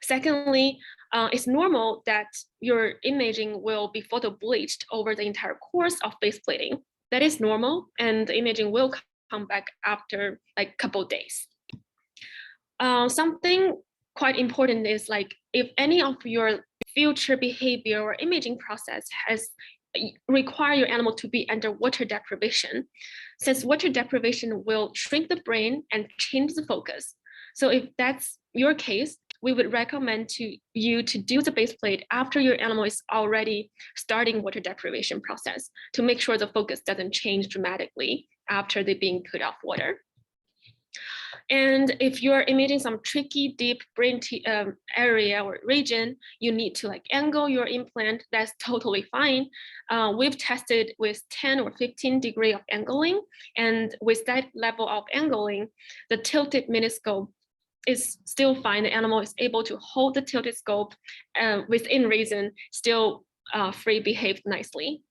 Secondly, it's normal that your imaging will be photo bleached over the entire course of base plating. That is normal, and the imaging will come back after like a couple of days. Something quite important is like if any of your future behavior or imaging process has require your animal to be under water deprivation, since water deprivation will shrink the brain and change the focus. So if that's your case, we would recommend you to do the base plate after your animal is already starting water deprivation process to make sure the focus doesn't change dramatically after they're being put off water. And if you're imaging some tricky deep brain area or region, you need to like angle your implant. That's totally fine. We've tested with 10 or 15 degree of angling, and with that level of angling, the tilted Miniscope is still fine. The animal is able to hold the tilted scope within reason, still free behaved nicely.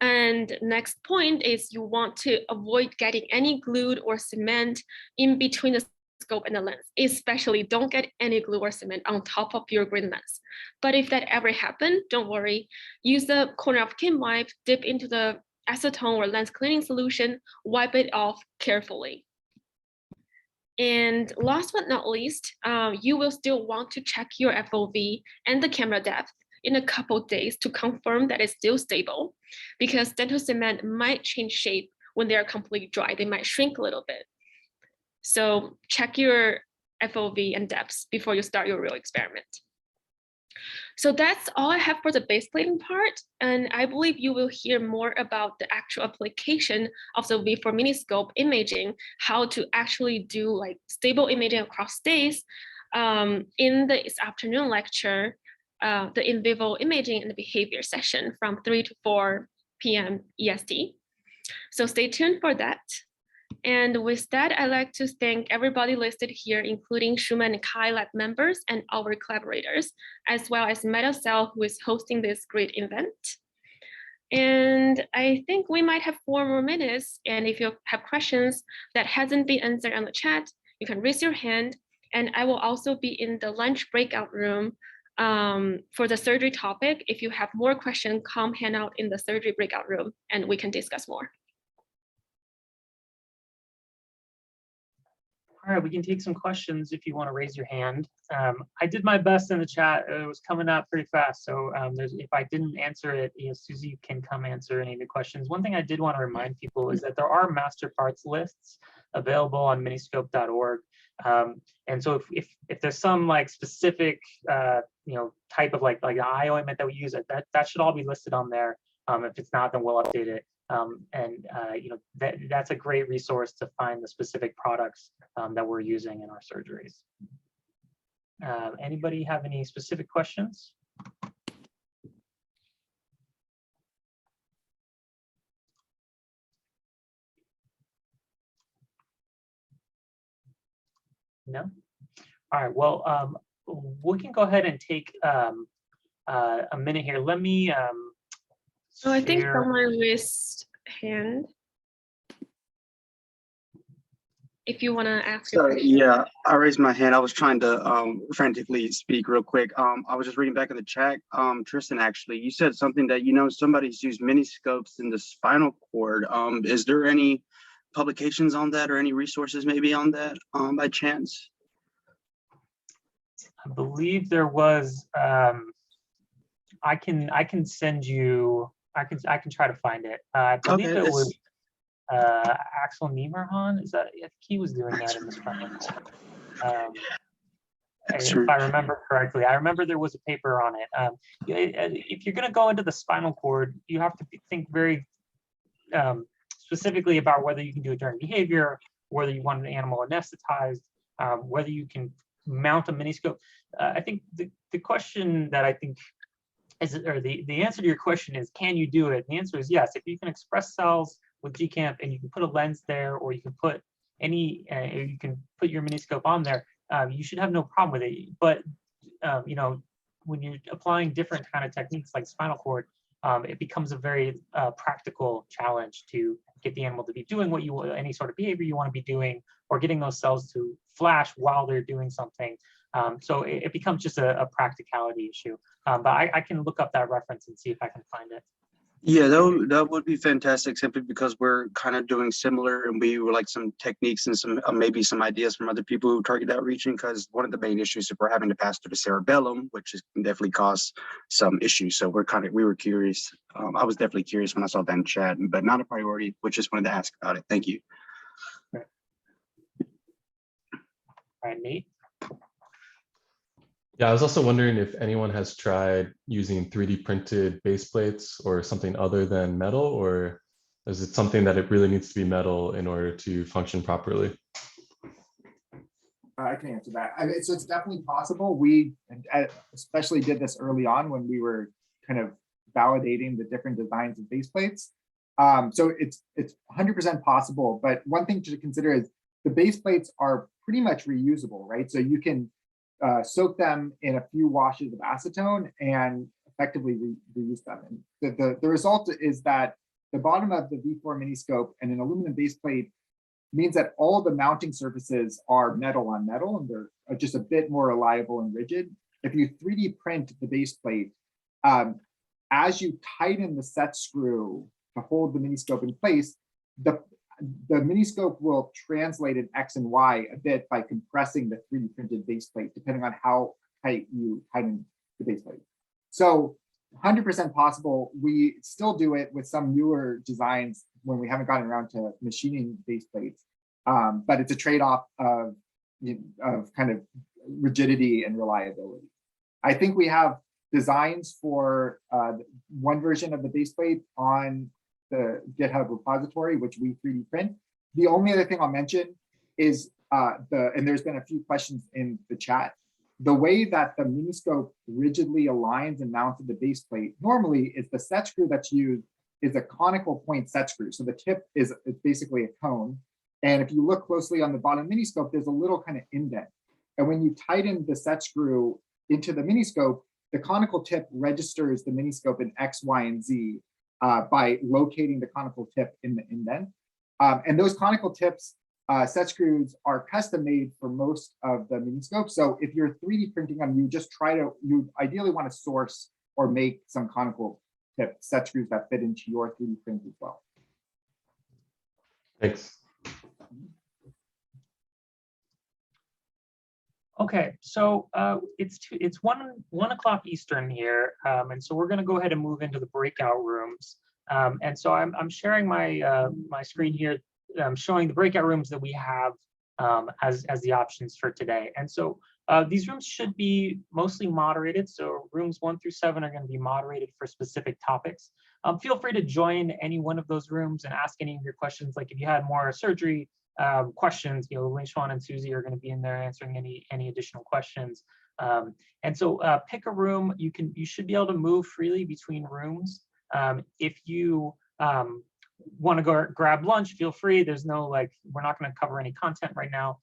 And next point is you want to avoid getting any glue or cement in between the scope and the lens, especially don't get any glue or cement on top of your Grin lens. But if that ever happened, don't worry. Use the corner of Kim wipe, dip into the acetone or lens cleaning solution, wipe it off carefully. And last but not least, you will still want to check your FOV and the camera depth in a couple of days to confirm that it's still stable, because dental cement might change shape when they're completely dry. They might shrink a little bit. So check your FOV and depths before you start your real experiment. So that's all I have for the base plating part. And I believe you will hear more about the actual application of the V4 Miniscope imaging, how to actually do like stable imaging across days in this afternoon lecture, the in vivo imaging and the behavior session from 3 to 4 p.m. EST. So stay tuned for that. And with that, I'd like to thank everybody listed here, including Shuman and Cai lab members and our collaborators, as well as MetaCell, who is hosting this great event. And I think we might have 4 more minutes. And if you have questions that hasn't been answered on the chat, you can raise your hand. And I will also be in the lunch breakout room for the surgery topic. If you have more questions, come hang out in the surgery breakout room and we can discuss more. All right, we can take some questions if you want to raise your hand. I did my best in the chat. It was coming out pretty fast. So if I didn't answer it, Susie can come answer any of the questions. One thing I did want to remind people is that there are master parts lists available on miniscope.org. And so if there's some like specific type of like an eye ointment that we use, that should all be listed on there. If it's not, then we'll update it. That's a great resource to find the specific products that we're using in our surgeries. Anybody have any specific questions? No? All right, well, we can go ahead and take a minute here. Let me So I think share. someone raised hand. If you want to ask your Sorry, question. yeah, I raised my hand. I was trying to frantically speak real quick. I was just reading back in the chat. Tristan, actually, you said something that, somebody's used Miniscopes in the spinal cord. Is there any publications on that or any resources maybe on that by chance? I believe there was. I can send you. I can try to find it. I believe Okay, it was Axel Niemerhan. Is that? I think he was doing that in the spinal cord. If I remember correctly, I remember there was a paper on it. If you're going to go into the spinal cord, you have to think very specifically about whether you can do it during behavior, whether you want an animal anesthetized, whether you can mount a miniscope. I think the question that I think is, or the answer to your question is, can you do it? The answer is yes. If you can express cells with GCamp and you can put a lens there, or you can put you can put your miniscope on there, you should have no problem with it. But when you're applying different kind of techniques like spinal cord, it becomes a very practical challenge to get the animal to be doing what you want, any sort of behavior you want to be doing, or getting those cells to flash while they're doing something. So it becomes just a practicality issue. But I can look up that reference and see if I can find it. Yeah, that would be fantastic, simply because we're kind of doing similar, and we would like some techniques and some maybe some ideas from other people who target that region, because one of the main issues is we're having to pass through the cerebellum, which can definitely cause some issues. So we were curious. I was definitely curious when I saw that in chat, but not a priority, but just wanted to ask about it. Thank you. All right, Nate. Yeah, I was also wondering if anyone has tried using 3D printed base plates or something other than metal, or is it something that it really needs to be metal in order to function properly? I can answer that. So it's definitely possible. We especially did this early on when we were kind of validating the different designs of base plates. So it's 100% possible. But one thing to consider is the base plates are pretty much reusable, right? So you can soak them in a few washes of acetone and effectively reuse them. And the result is that the bottom of the V4 Miniscope and an aluminum base plate means that all the mounting surfaces are metal on metal, and they're just a bit more reliable and rigid. If you 3D print the base plate, as you tighten the set screw to hold the Miniscope in place, the Miniscope will translate in X and Y a bit by compressing the 3D printed base plate, depending on how tight you tighten the base plate. So 100% possible. We still do it with some newer designs when we haven't gotten around to machining base plates, but it's a trade-off of kind of rigidity and reliability. I think we have designs for one version of the base plate on the GitHub repository, which we 3D print. The only other thing I'll mention is and there's been a few questions in the chat, the way that the Miniscope rigidly aligns and mounts the base plate normally is the set screw that's used is a conical point set screw. So the tip is basically a cone. And if you look closely on the bottom Miniscope, there's a little kind of indent. And when you tighten the set screw into the Miniscope, the conical tip registers the Miniscope in X, Y, and Z by locating the conical tip in the indent. And those conical tips, set screws are custom made for most of the Miniscopes. So if you're 3D printing them, you ideally want to source or make some conical tip set screws that fit into your 3D print as well. Thanks. Okay, so it's 1 o'clock Eastern here, and so we're going to go ahead and move into the breakout rooms. And so I'm sharing my screen here, showing the breakout rooms that we have as the options for today. And so these rooms should be mostly moderated. So rooms 1 through 7 are going to be moderated for specific topics. Feel free to join any one of those rooms and ask any of your questions. Like if you had more surgery questions, Ling Xuan and Susie are going to be in there answering any additional questions. And so pick a room. You should be able to move freely between rooms. If you want to go grab lunch, feel free. There's no we're not going to cover any content right now.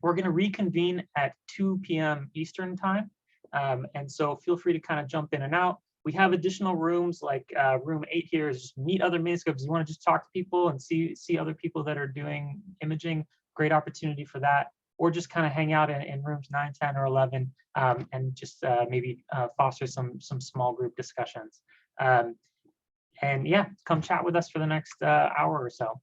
We're going to reconvene at 2 p.m. Eastern time. And so feel free to kind of jump in and out. We have additional rooms like room 8 here is just meet other Miniscopes. You want to just talk to people and see other people that are doing imaging, great opportunity for that. Or just kind of hang out in rooms 9, 10, or 11 and just maybe foster some small group discussions. And yeah, come chat with us for the next hour or so.